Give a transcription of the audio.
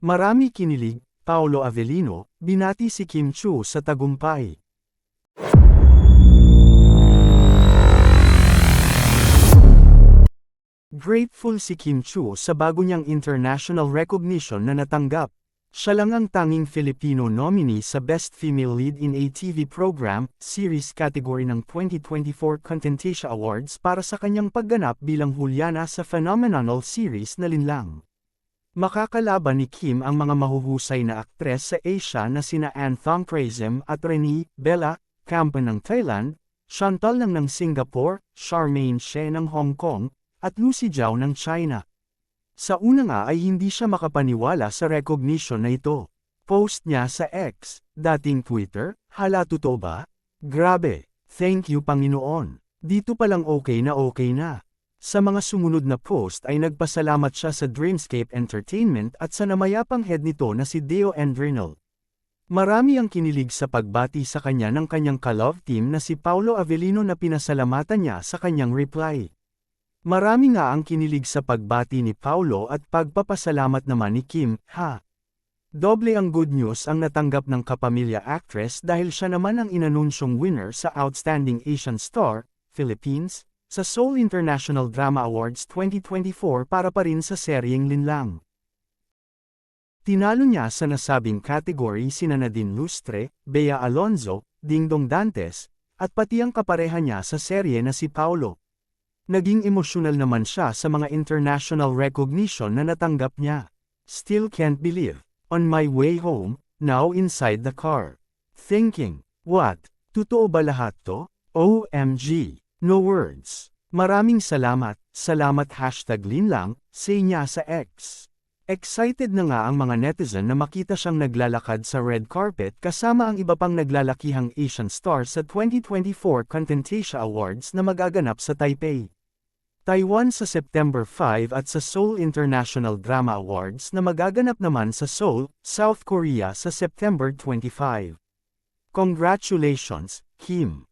Marami kinilig, Paolo Avellino, binati si Kim Chiu sa tagumpay. Grateful si Kim Chiu sa bago niyang international recognition na natanggap. Siya lang ang tanging Filipino nominee sa Best Female Lead in a TV Program, Series category ng 2024 Contentia Awards para sa kanyang pagganap bilang Juliana sa phenomenal series na Linlang. Makakalaban ni Kim ang mga mahuhusay na aktres sa Asia na sina Ann Thong Krazem at Renee Bella Campo ng Thailand, Chantal Ng ng Singapore, Charmaine She ng Hong Kong, at Lucy Zhao ng China. Sa una nga ay hindi siya makapaniwala sa recognition na ito. Post niya sa X, dating Twitter, hala totoo ba? Grabe, thank you Panginoon. Dito palang okay na. Sa mga sumunod na post ay nagpasalamat siya sa Dreamscape Entertainment at sa namayapang head nito na si Deo Endrinel. Marami ang kinilig sa pagbati sa kanya ng kanyang ka-love team na si Paolo Avellino na pinasalamatan niya sa kanyang reply. Marami nga ang kinilig sa pagbati ni Paolo at pagpapasalamat naman ni Kim, ha. Doble ang good news ang natanggap ng kapamilya actress dahil siya naman ang inanunsyong winner sa Outstanding Asian Star, Philippines, sa Seoul International Drama Awards 2024 para pa rin sa seryeng Linlang. Tinalo niya sa nasabing category sina Nadine Lustre, Bea Alonzo, Dingdong Dantes, at pati ang kapareha niya sa serye na si Paolo. Naging emosyonal naman siya sa mga international recognition na natanggap niya. Still can't believe. On my way home, now inside the car. Thinking, what? Totoo ba lahat to? OMG. No words. Maraming salamat #Linlang, say niya sa X. Excited na nga ang mga netizen na makita siyang naglalakad sa red carpet kasama ang iba pang naglalakihang Asian star sa 2024 Contentia Awards na magaganap sa Taipei, Taiwan sa September 5 at sa Seoul International Drama Awards na magaganap naman sa Seoul, South Korea sa September 25. Congratulations, Kim!